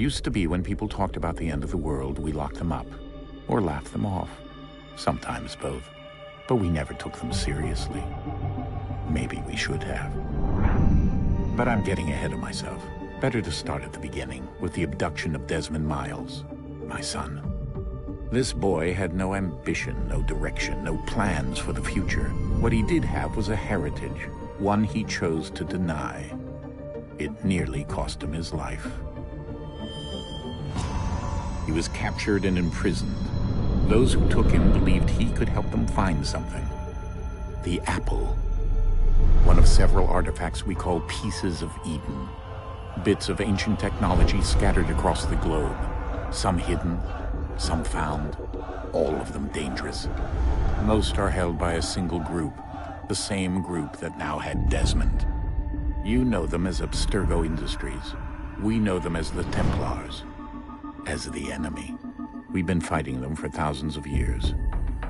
Used to be when people talked about the end of the world, we locked them up. Or laughed them off. Sometimes both. But we never took them seriously. Maybe we should have. But I'm getting ahead of myself. Better to start at the beginning, with the abduction of Desmond Miles, my son. This boy had no ambition, no direction, no plans for the future. What he did have was a heritage, one he chose to deny. It nearly cost him his life. He was captured and imprisoned. Those who took him believed he could help them find something. The apple. One of several artifacts we call Pieces of Eden. Bits of ancient technology scattered across the globe. Some hidden, some found, all of them dangerous. Most are held by a single group, the same group that now had Desmond. You know them as Abstergo Industries. We know them as the Templars, as the enemy. We've been fighting them for thousands of years,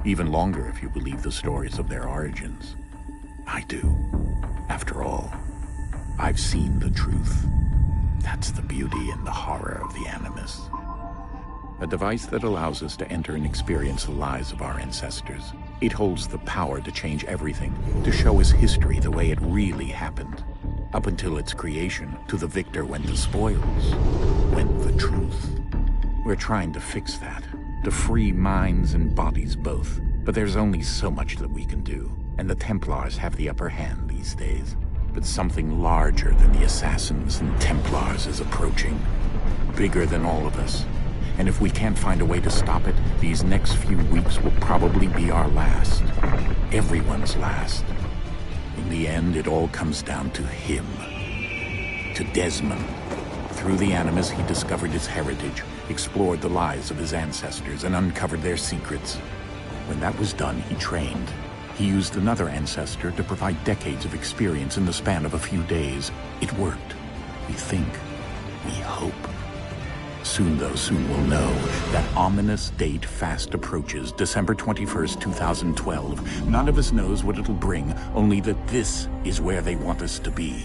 even longer if you believe the stories of their origins. I do. After all, I've seen the truth. That's the beauty and the horror of the Animus. A device that allows us to enter and experience the lives of our ancestors. It holds the power to change everything, to show us history the way it really happened. Up until its creation, to the victor went the spoils, went the truth. We're trying to fix that, to free minds and bodies both. But there's only so much that we can do, and the Templars have the upper hand these days. But something larger than the Assassins and Templars is approaching, bigger than all of us. And if we can't find a way to stop it, these next few weeks will probably be our last. Everyone's last. In the end, it all comes down to him. To Desmond. Through the Animus, he discovered his heritage, explored the lives of his ancestors, and uncovered their secrets. When that was done, he trained. He used another ancestor to provide decades of experience in the span of a few days. It worked. We think. We hope. Soon, though, soon we'll know. That ominous date fast approaches, December 21st, 2012. None of us knows what it'll bring, only that this is where they want us to be,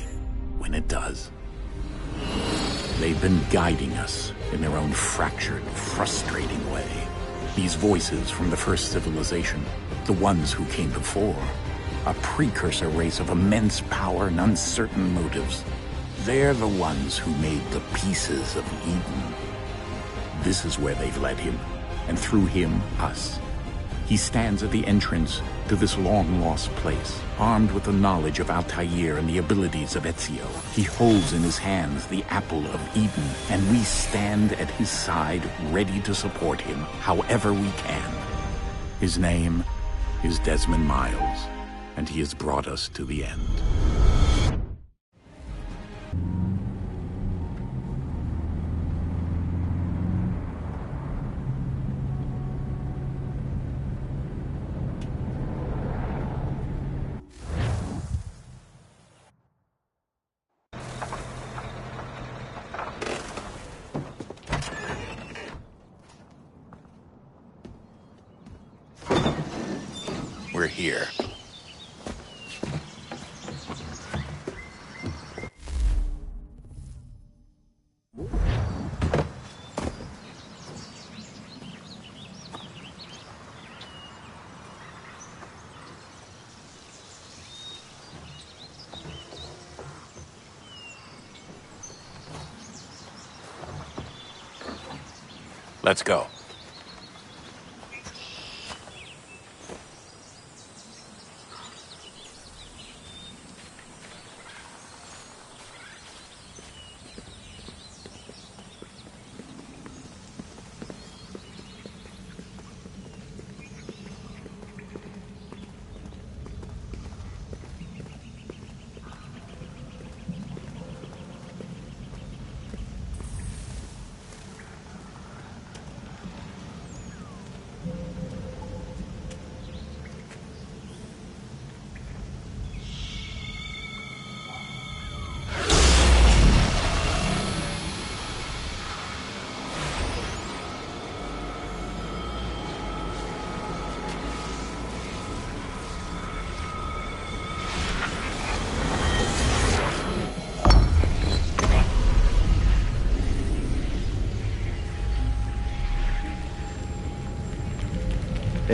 when it does. They've been guiding us in their own fractured, frustrating way. These voices from the first civilization, the ones who came before, a precursor race of immense power and uncertain motives. They're the ones who made the Pieces of Eden. This is where they've led him, and through him, us. He stands at the entrance to this long-lost place, armed with the knowledge of Altair and the abilities of Ezio. He holds in his hands the Apple of Eden, and we stand at his side, ready to support him however we can. His name is Desmond Miles, and he has brought us to the end. We're here. Let's go.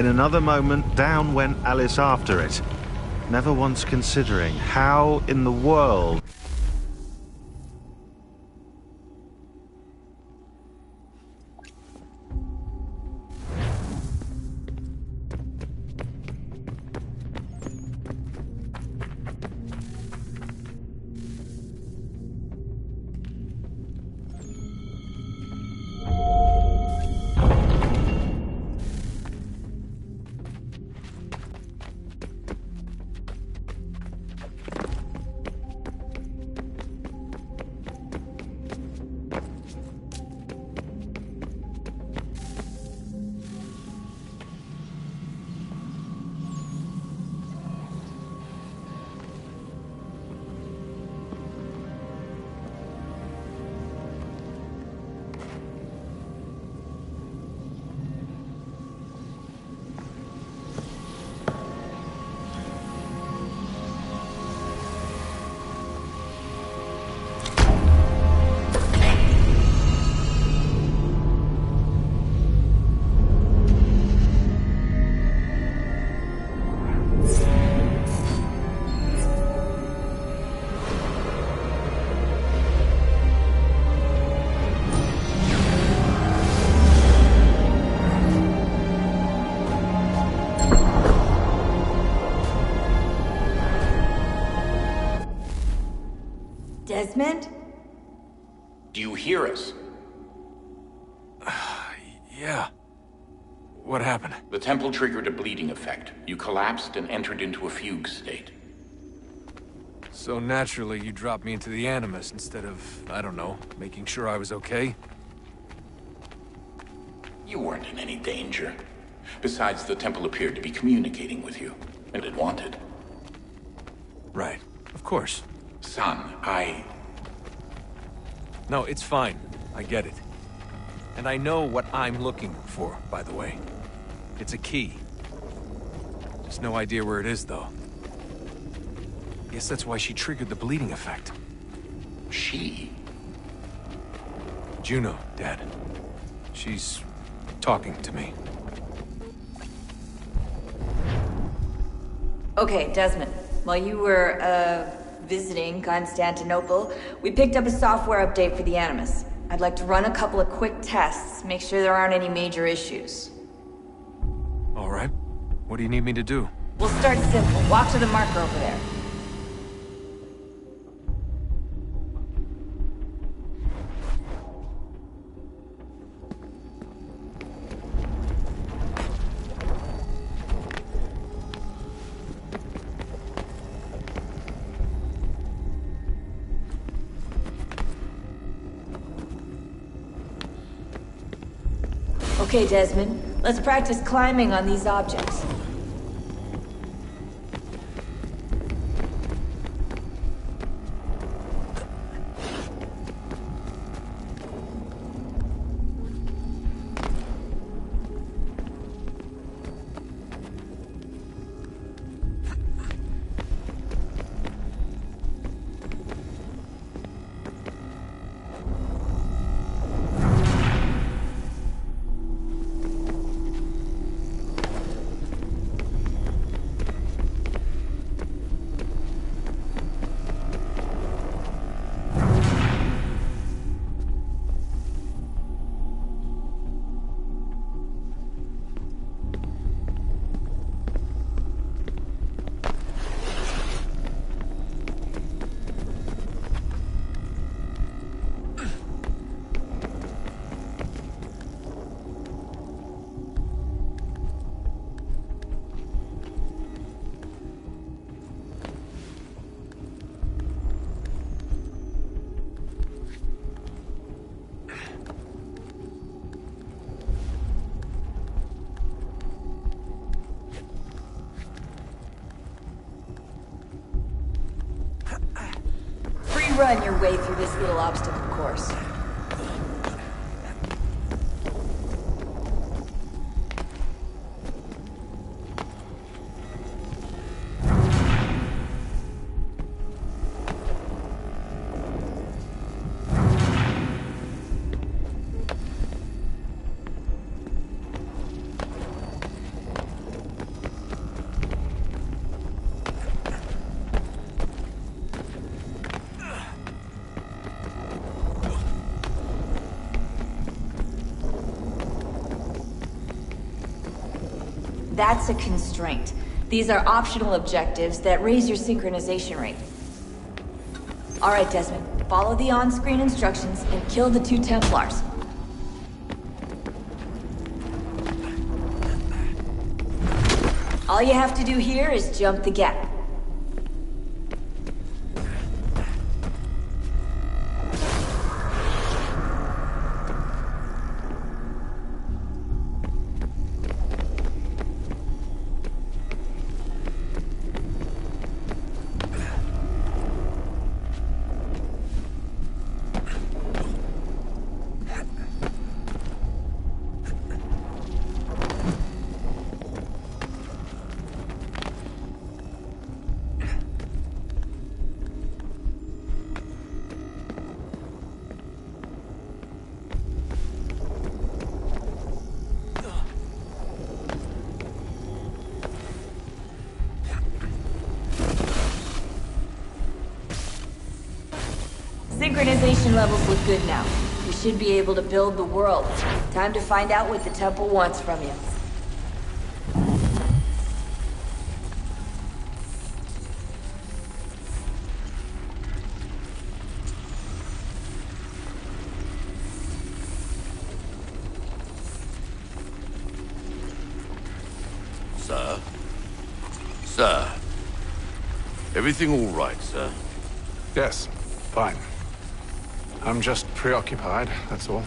In another moment, down went Alice after it, never once considering how in the world... Desmond? Do you hear us? Yeah. What happened? The temple triggered a bleeding effect. You collapsed and entered into a fugue state. So naturally, you dropped me into the Animus instead of, I don't know, making sure I was okay? You weren't in any danger. Besides, the temple appeared to be communicating with you, and it wanted. Right. Of course. Son, No, it's fine. I get it. And I know what I'm looking for, by the way. It's a key. Just no idea where it is, though. Guess that's why she triggered the bleeding effect. She? Juno, Dad. She's talking to me. Okay, Desmond. While you were, visiting Constantinople, we picked up a software update for the Animus. I'd like to run a couple of quick tests, make sure there aren't any major issues. All right. What do you need me to do? We'll start simple. Walk to the marker over there. Okay, Desmond. Let's practice climbing on these objects. Run your way through this little obstacle course. that's a constraint. These are optional objectives that raise your synchronization rate. Alright, Desmond. Follow the on-screen instructions and kill the 2 Templars. All you have to do here is jump the gap. Synchronization levels look good now. You should be able to build the world. Time to find out what the temple wants from you. Sir? Sir? Everything all right, sir? Yes, fine. I'm just preoccupied, that's all.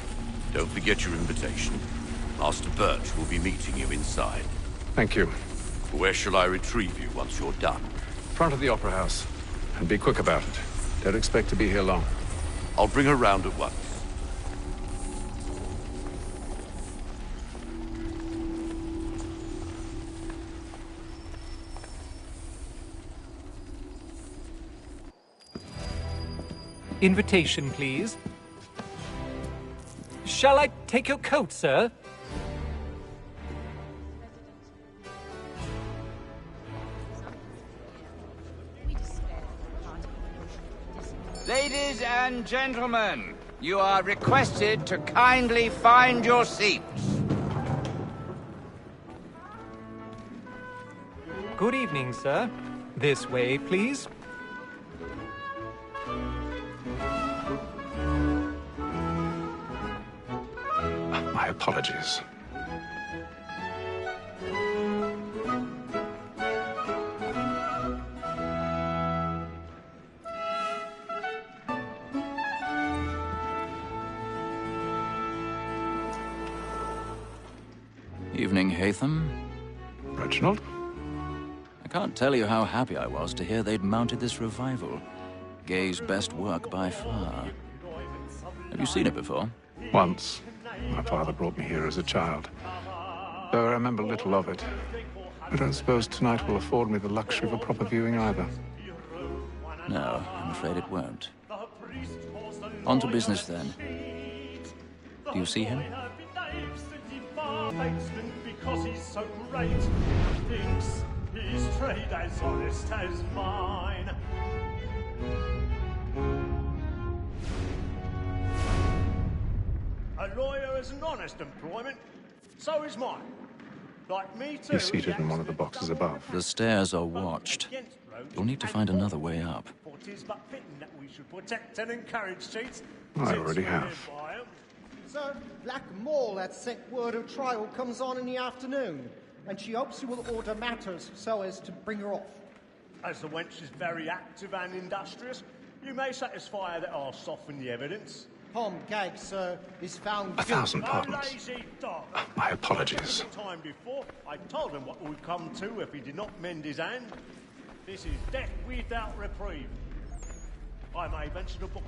Don't forget your invitation. Master Birch will be meeting you inside. Thank you. Where shall I retrieve you once you're done? Front of the Opera House. And be quick about it. Don't expect to be here long. I'll bring her round at once. Invitation, please. Shall I take your coat, sir? Ladies and gentlemen, you are requested to kindly find your seats. Good evening, sir. This way, please. My apologies. Evening, Haytham. Reginald? I can't tell you how happy I was to hear they'd mounted this revival. Gay's best work by far. Have you seen it before? Once. My father brought me here as a child. Though I remember little of it. I don't suppose tonight will afford me the luxury of a proper viewing either. No, I'm afraid it won't. On to business then. Do you see him? Because he's so great, thinks his trade as honest as mine. A lawyer is an honest employment, so is mine. Like me too. He's seated in one of the boxes above. The stairs are watched. You'll need to find another way up. It is but fitting that we should protect and encourage cheats. I already have. Sir, Black Mall had sent word of trial comes on in the afternoon, and she hopes you will order matters so as to bring her off. As the wench is very active and industrious, you may satisfy her that I'll soften the evidence. Tom Gag, sir, is found guilty. 1,000 pardons. Lazy dog. My apologies. The time before, I told him what would come to if he did not mend his hand. This is death without reprieve. I may mention a book.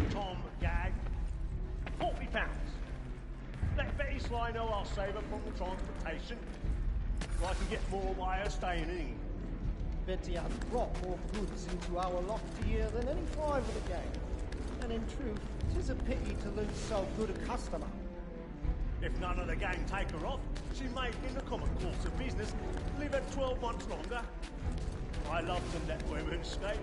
Tom Gag, £40. Let Betty Sly know I'll save her from the transportation, so I can get more by her staying in England. Betty has brought more goods into our lofty year than any five of the gang. And in truth, 'tis a pity to lose so good a customer. If none of the gang take her off, she may, in the common course of business, live at 12 months longer. I love to let women skate.